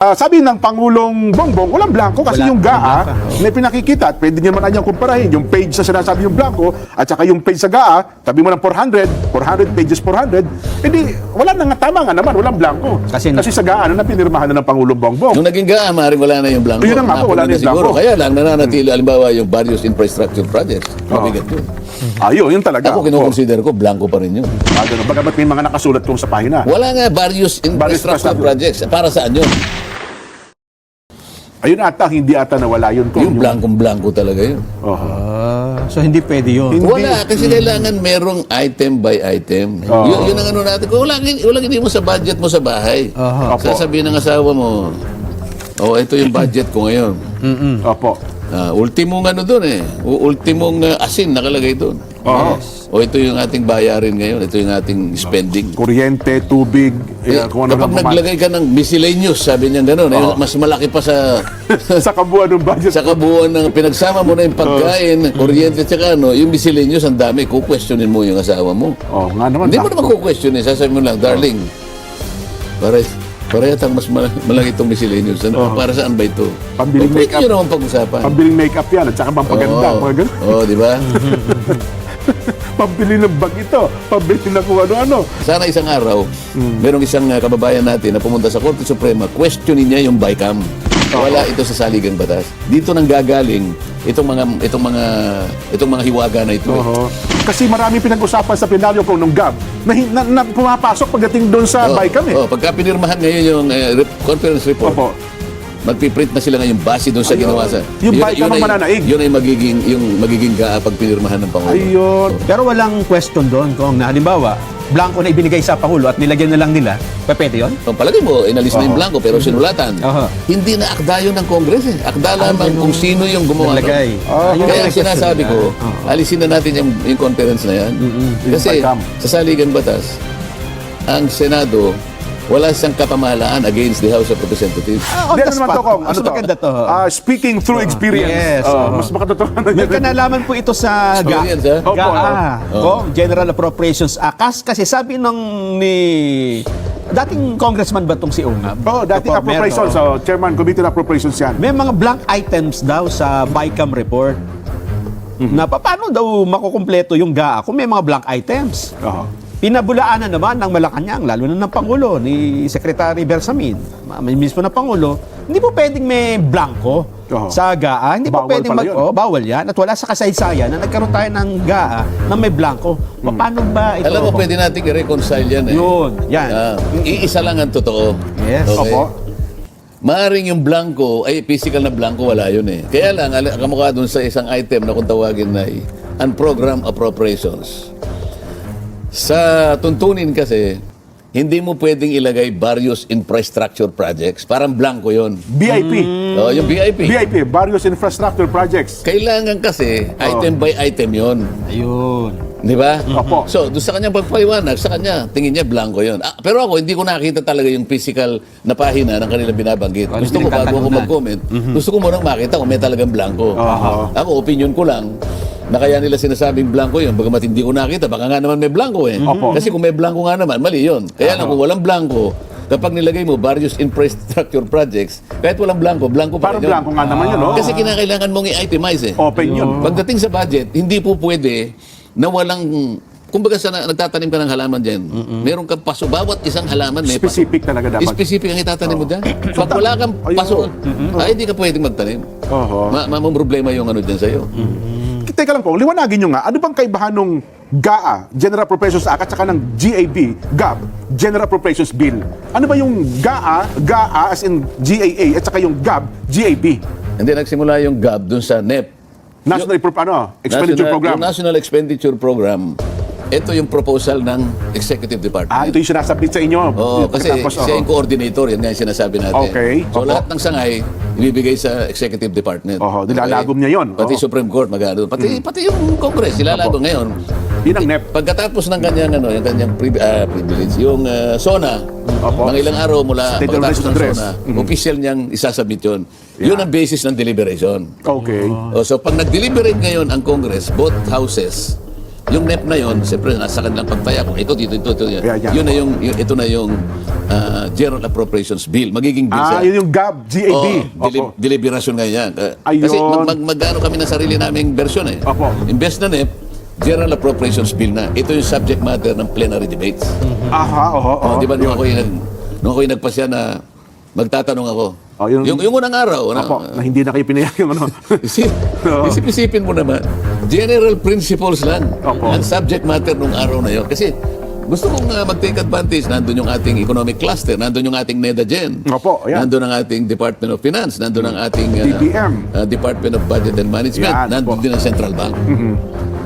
Sabi ng Pangulong Bongbong, walang blanco kasi yung GAA may pinakikita at pwede naman kanyang kumparahin yung page sa sinasabi yung blanco at saka yung page sa GAA, tabi mo ng 400 pages 400, edi wala na nga, tama nga naman, walang blanco. Kasi sa GAA na pinirmahan na ng Pangulong Bongbong. Nung naging GAA, maaaring wala na yung blanco. Yun na nga po, wala na yung blanco. Kaya lang nananatili, halimbawa yung various infrastructure projects. Mabigat yun. Yun talaga. Ako kinukonsider ko, blanco pa rin yun. Bagamat may mga nakasulat kung sa pahina. Wala nga various infrastructure projects. Para saan yun? Ayun ata, hindi ata nawala yun. Yung blankong-blanco talaga yun. So hindi pwede yun. Wala, kasi kailangan merong item by item. Yun ang ano natin. Kung walang hindi mo sa budget mo sa bahay, sasabihin ng asawa mo, ito yung budget ko ngayon. Opo. Ultimong ano doon ultimong asin nakalagay doon. Ito yung ating bayarin ngayon, ito yung ating spending. Kuryente, tubig, kung ano kapag naglagay ka ng miscellaneous, sabi niya gano'n, mas malaki pa sa sa kabuuan ng budget. sa kabuuan ng pinagsama mo na yung pagkain, kuryente, tsaka yung miscellaneous, ang dami, kukwestiyonin mo yung asawa mo. Nga naman. Hindi mo naman kukwestiyonin, sasabihin mo lang, darling, para yatang mas malaki itong miscellaneous. Para saan ba ito? Pambiling make-up. Pwede nyo naman pag-usapan. Pambiling make-up yan at saka pampaganda. Di ba? Pambili ng bag ito, pambili ng kung ano-ano. Sana isang araw, merong isang kababayan natin na pumunta sa Korte Suprema, questionin niya yung BICAM. Wala ito sa saligang batas. Dito nang gagaling itong mga hiwaga na ito. Kasi marami pinag-usapan sa plenaryo ko nung GAB na pumapasok pagdating doon sa BICAM Pagka pinirmahan ngayon yung conference report, magpiprint na sila ngayon base doon sa ginawa sa... Yung BICAM ang mananaig. Yun ay magiging GAA pag pinirmahan ng Pangulo. Ayun. Pero walang question doon kung halimbawa, blanco na ibinigay sa Pangulo at nilagyan na lang nila, pwede yun? Palagay mo, inalis na yung blanco pero sinulatan. Hindi na akda yun ng Congress Akda lamang kung sino yung gumawa. Kaya ang sinasabi ko, alisin na natin yung conference na yan. Kasi sa saligang batas, ang Senado, wala siyang kapamahalaan against the House of Representatives. Maganda to. Speaking through experience. Mas makatotohanan May kanalaman po ito sa GAA. General Appropriations Act. Kasi sabi dating congressman ba itong si Ungab? Dating appropriations. Chairman, Committee on Appropriations yan. May mga blank items daw sa BICAM report. Na paano daw makukumpleto yung GAA kung may mga blank items? Pinabulaan na naman ng Malacanang, lalo na ng Pangulo, ni Secretary Bersamin, mismo na Pangulo, hindi po pwedeng may blanco sa GAA. Hindi po pwedeng bawal yan. At wala sa kasaysayan na nagkaroon tayo ng GAA na may blanco. Paano ba ito? Alam mo, pwede natin i-reconcile yan Yun, yan. Iisa lang ang totoo. Yes. Maaring yung blanco, physical na blanco, wala yun Kaya lang, kamukha dun sa isang item na kung tawagin na unprogrammed appropriations. Sa tuntunin kasi, hindi mo pwedeng ilagay various infrastructure projects. Parang blanco yon. BIP. Yung BIP. BIP, various infrastructure projects. Kailangan kasi, item by item yon. Ayun. Di ba? Opo. So, doon sa kanyang pagpaliwanag, sa kanya, tingin niya blanco yon. Pero ako, hindi ko nakita talaga yung physical na pahina ng kanilang binabanggit. Gusto ko, bago ako mag-comment, gusto ko munang makita kung may talagang blanco. Ako, opinion ko lang, na kaya nila sinasabing blanco yun, bagamat hindi ko nakita, baka nga naman may blanco Kasi kung may blanco nga naman, mali yun. Kaya lang kung walang blanco, kapag nilagay mo various infrastructure projects, kahit walang blanco pa rin yun. Parang blanco nga naman yun, Kasi kinakailangan mong i-itemize Open yun. Pagdating sa budget, hindi po pwede na walang... Kumbaga nagtatanim ka ng halaman dyan, meron kang paso. Bawat isang halaman may paso. Specific talaga dapat. Specific ang itatanim mo dyan. Pag wala kang paso, hindi ka pwedeng magtanim. Mamang problema yung ano dyan sa'yo. Teka lang po, liwanagin nyo nga, ano bang kaibahan ng GAA, General Appropriations Act, at saka ng GAB, General Appropriations Bill? Ano ba yung GAA as in GAA, at saka yung GAB, GAB? Hindi, nagsimula yung GAB dun sa NEP. Expenditure Program. Yung National Expenditure Program, ito yung proposal ng Executive Department. Ito yung sinasabit sa inyo. Kasi siya yung coordinator, yan nga yung sinasabi natin. Okay. So lahat ng sangay, ibibigay sa Executive Department. Nilalagom niya yun. Pati Supreme Court, magano. Pati yung Congress, ilalagom ngayon. Yun ang NEP. Pagkatapos ng kanyang, yung kanyang privilege, yung SONA, mga ilang araw mula pagkatapos ng SONA, official niyang isasubmit yun. Yun ang basis ng deliberation. Okay. So pag nag-deliberate ngayon ang Congress, both houses, yung NEP na yon, siyempre nasa kanilang pagtaya kung ito. Yeah. Yun na ito na yung General Appropriations Bill. Magiging bill siya. Yun yung GAB, GAB. Oo, deliberation ngayon. Ayun. Kasi magano kami ng sarili naming version eh. Opo. Imbes na NEP, General Appropriations Bill na. Ito yung subject matter ng plenary debates. Aha, Di ba nung ako'y nagpasya na magtatanong ako. Yung unang araw. Na hindi na kayo pinayag yung ano. Isip-isipin mo naman, general principles lang Opo. ang subject matter nung araw na yun. Kasi gusto kong mag-take advantage. Nandun yung ating economic cluster, nandun yung ating NEDA-GEN, Opo, yan. nandun ang ating Department of Finance, nandun ang ating DBM. Department of Budget and Management, Yan, nandun po. din ang Central Bank.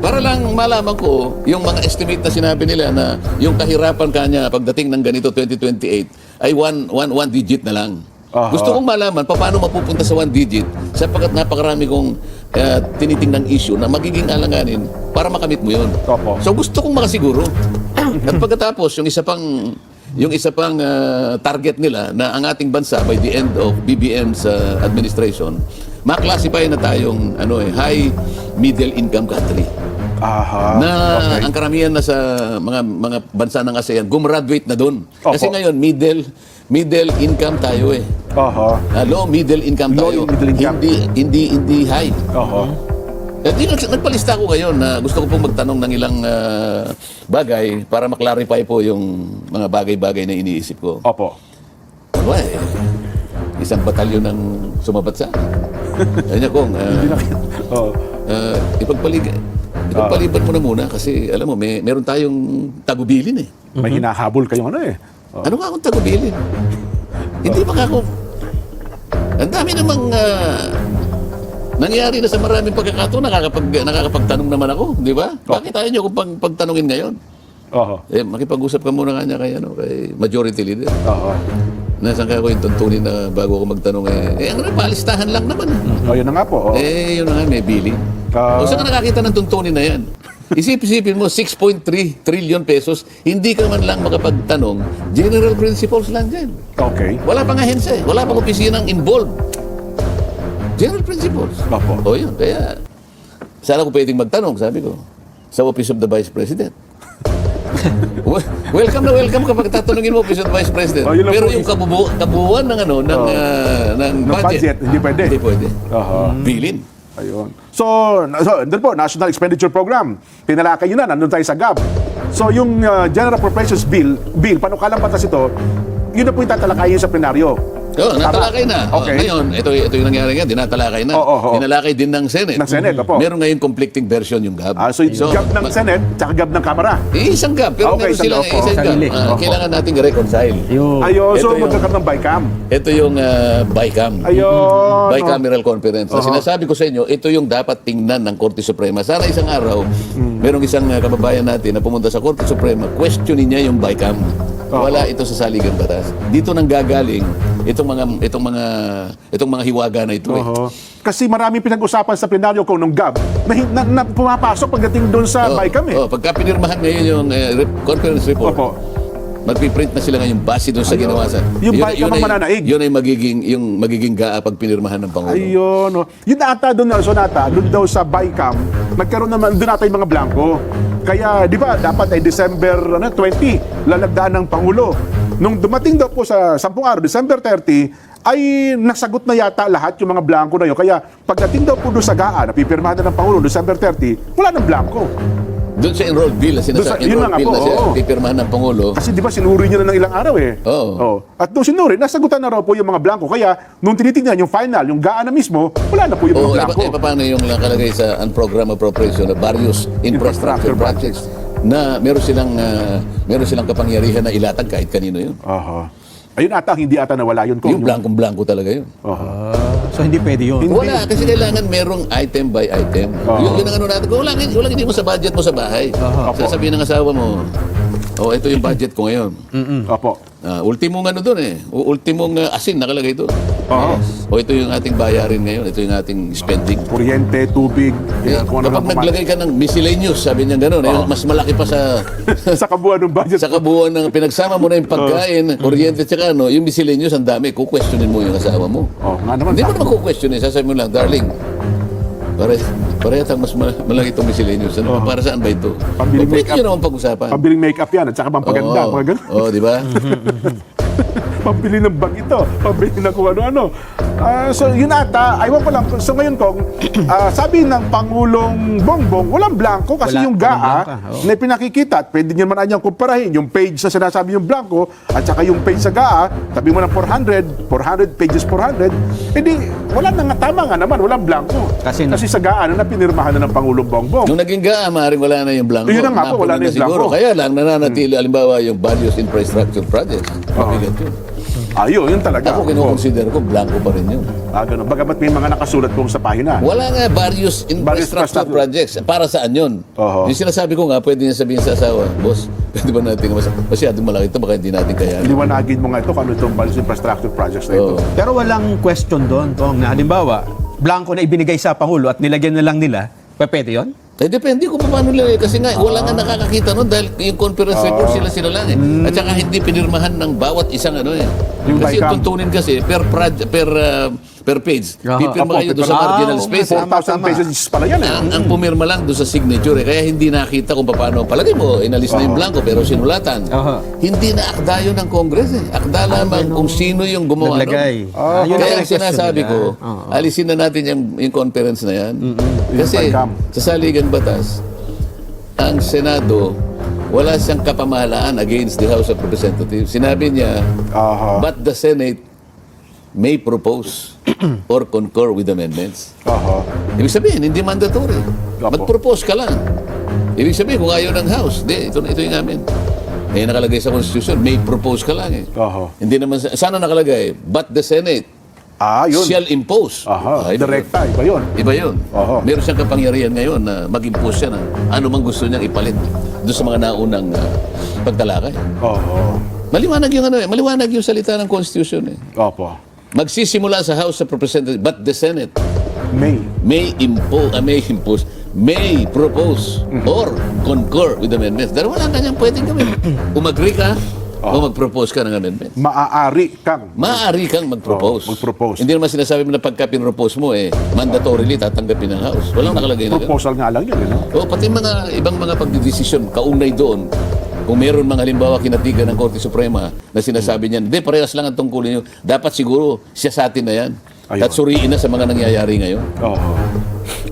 Para lang malaman ko, yung mga estimate na sinabi nila na yung kahirapan kanya pagdating ng ganito 2028 ay one digit na lang. Aha. Gusto kong malaman paano mapupunta sa one digit sapagkat napakarami kong tinitingnang issue na magiging alanganin para makamit mo yun. Opo. So gusto kong makasiguro. At pagkatapos, yung isa pang target nila na ang ating bansa by the end of BBM's administration, ma-classify na tayong high middle income country. Aha. Na ang karamihan na sa mga bansa ng ASEAN gumraduate na doon. Opo. Kasi ngayon middle income tayo eh. Aha. Low middle income Low tayo. middle income. Hindi high. Aha. Nagpalista ko ngayon na gusto ko pong magtanong ng ilang bagay para maklarify po yung mga bagay-bagay na iniisip ko. Opo. Aba isang batalyon ng sumabat sa akin. Sabi niya kung Oo. ipagpaliban mo na muna kasi alam mo meron tayong tagubilin eh. May hinahabol kayong ano eh. Ano nga akong tagubilin? Hindi ba ako... Ang dami namang nangyari na sa maraming pagkakataon, nakakapagtanong naman ako, di ba? Bakit tayo nyo kung pagtanungin ngayon? Oo. Makipag-usap ka muna nga niya kay majority leader. Oo. Nasaan kaya ko yung tuntunin na bago ako magtanong palistahan lang naman. Yun na nga po. Yun na nga, may billing. O saan ka nakakita ng tuntunin na yan? Isipin mo, 6.3 trillion pesos, hindi ka man lang makapagtanong, general principles lang dyan. Okay. Wala pang ahensya eh. Wala pang opisinang involved. General principles. Opo. O yun, kaya sana ko pwedeng magtanong, sabi ko, sa Office of the Vice President. Welcome na welcome kapag tatanungin mo Office of the Vice President. Yun lang Pero po yung kabubuan ng ng budget, Hindi pwede. Hindi pwede. Aha. Bilin. Ayun. So, andun po, National Expenditure Program. Tinalakay nyo na, nandun tayo sa GAB. So, yung General Appropriations Bill, panukalang batas ito, yun na po yung tatalakayin sa plenaryo. Oo, natalakay na. Okay. Ngayon, ito yung nangyari nga, dinatalakay na. Oo. Dinalakay din ng Senate. Ng Senate, opo. Meron ngayon conflicting version yung GAB. So, yung GAB ng Senate, tsaka GAB ng Kamara. Isang GAB, pero Okay, meron isang silang GAB. isang Sarili. GAB. Kailangan nating reconcile. Ayun, so Ito yung- magkakaroon ng BICAM. Ito yung BICAM. Ayun. Bicameral Conference. Na sinasabi ko sa inyo, ito yung dapat tingnan ng Korte Suprema. Sana isang araw, merong isang kababayan natin na pumunta sa Korte Suprema, questionin niya yung BICAM. Wala ito sa saligang batas. Dito nang gagaling itong mga hiwaga na ito. Oho. Kasi maraming pinag-usapan sa plenaryo ko nung GAB na pumapasok pagdating doon sa BICAM eh. Pagka pinirmahan ngayon yung conference report, Opo. magpiprint na sila ngayon base doon sa ginawa sa... Yung BICAM ang mananaig. Yun ay magiging GAA pag pinirmahan ng Pangulo. Ayun. Yun ata doon, Nelson ata, doon daw sa BICAM, nagkaroon naman, doon ata yung mga blanco. Kaya, di ba, dapat ay December 20, lalagdaan ng Pangulo. Nung dumating daw po sa 10 araw, December 30, ay nasagot na yata lahat yung mga blanco na yun. Kaya, pagdating daw po doon sa GAA, napipirmahan na ng Pangulo, December 30, wala nang blanco. Doon sa enrolled bill, Doon sa- yun enrolled na nga bill po, na siya, oo. pipirmahan ng Pangulo. Kasi di ba sinuri niya na ng ilang araw eh. Oo. At nung sinuri, nasagutan na raw po yung mga blanco. Kaya nung tinitingnan yung final, yung GAA na mismo, wala na po yung mga blanco. Paano yung nakalagay sa unprogrammed appropriation na various infrastructure projects na meron silang kapangyarihan na ilatag kahit kanino yun. Aha. Ayun ata, hindi ata nawala yun. Yung blankong-blanko talaga yun. So hindi pwede yun. Wala, kasi kailangan merong item by item. Yun ang ano natin. Kung walang hindi mo sa budget mo sa bahay. Sasabihin ng asawa mo, ito yung budget ko ngayon. Opo. Ultimong ano doon eh. Ultimong asin nakalagay doon. Oo. Ito yung ating bayarin ngayon. Ito yung ating spending. Kuryente, tubig, kung ano Kapag lang naglagay ka ng miscellaneous, sabi niya gano'n, mas malaki pa sa sa kabuuan ng budget. sa kabuuan ng pinagsama mo na yung pagkain, kuryente, tsaka yung miscellaneous, ang dami. Kukwestiyonin mo yung asawa mo. Nga naman. Hindi mo naman kukwestiyonin. Sasabihin mo lang, darling, Parehas mas malaki itong miscellaneous. Ano, Para saan ba ito? Pambiling Pwede make-up. nyo naman pag-usapan. Pambiling make-up yan at saka pampaganda. Oo. Mga ganun. Oo, di ba? Pambili ng bag ito, pambili ng kung ano-ano. So yun ata, aywan ko lang. So ngayon kong, sabi ng Pangulong Bongbong, walang blanco kasi Wala, yung walang GAA blanca, oo. na pinakikita at pwede nyo naman anyang kumparahin yung page sa sinasabi yung blanco at saka yung page sa GAA, sabi mo ng 400 pages 400, edi wala na nga, tama nga naman, walang blanco. Kasi sa GAA na pinirmahan na ng Pangulong Bongbong. Nung naging GAA, maaaring wala na yung blanco. Yun na nga po, wala na yung siguro. blanco. Kaya lang, nananatili, alimbawa, yung values infrastructure projects. Mabigat yun. Yun talaga. Ako, kinukonsider ko, blanco pa rin yun. Ganun. Bagamat may mga nakasulat kong sa pahina. Wala nga various infrastructure infrastructure. projects. Para saan yun? Oho. Yung sinasabi ko nga, pwede niya sabihin sa asawa, boss, pwede ba natin masyadong malaki ito, baka hindi natin kaya. Liwanagin mo nga ito kung ano itong Bali's infrastructure projects na ito. Oo. Pero walang question doon, Tong, na halimbawa, blanco na ibinigay sa Pangulo at nilagyan na lang nila, pwede yun? Depende kung paano nila. Kasi nga, wala nga nakakakita nun dahil yung conference report sila lang eh. At saka hindi pinirmahan ng bawat isang ano eh. Yung Kasi BICAM. tuntunin kasi per page. Aha. Pipirma kayo doon sa marginal space. 4,000 pesos pala yan eh. Ang pumirma lang doon sa signature eh. Kaya hindi nakita kung paano. Palagay mo, inalis na yung blanco pero sinulatan. Aha. Hindi na akda yun ng Congress eh. Akda lamang kung sino yung gumawa nun. Naglagay. Yun Kaya ang ang sinasabi question ko, nila. Oo. alisin na natin yung conference na yan. Kasi BICAM. sa saligang batas, ang Senado, wala siyang kapamahalaan against the House of Representatives. Sinabi niya, but the Senate may propose or concur with amendments. Ibig sabihin, hindi mandatory. Opo. Mag-propose ka lang. Ibig sabihin, kung ayaw ng House, ito yung amin. Eh, nakalagay sa Constitution, may propose ka lang eh. Hindi naman, sana nakalagay, but the Senate Yun. shall impose. Iba Direkta, iba yun. yun. Iba yun. Oho. Meron siyang kapangyarihan ngayon na mag-impose siya ng ano mang gusto niyang ipalit doon sa mga naunang pagtalakay. Maliwanag yung maliwanag yung salita ng Constitution eh. Opo. Magsisimula sa House of Representatives, but the Senate May. impose, may propose or concur with amendments. Dahil wala kanyang pwedeng gawin. Umagri ka o mag-propose ka ng amendments. Maaari kang. Maaari kang mag-propose. mag-propose. Hindi naman sinasabi mo na pagka pinropose mo, mandatorily tatanggapin ng House. Walang nakalagay na ganun. Proposal nga lang yun, you know? O pati mga ibang mga pagdidesisyon, kaunay doon, kung meron mga halimbawa kinatigan ng Korte Suprema na sinasabi niyan, hindi, parehas lang ang tungkulin nyo. Dapat siguro siya sa atin na yan. Ayun. At suriin na sa mga nangyayari ngayon.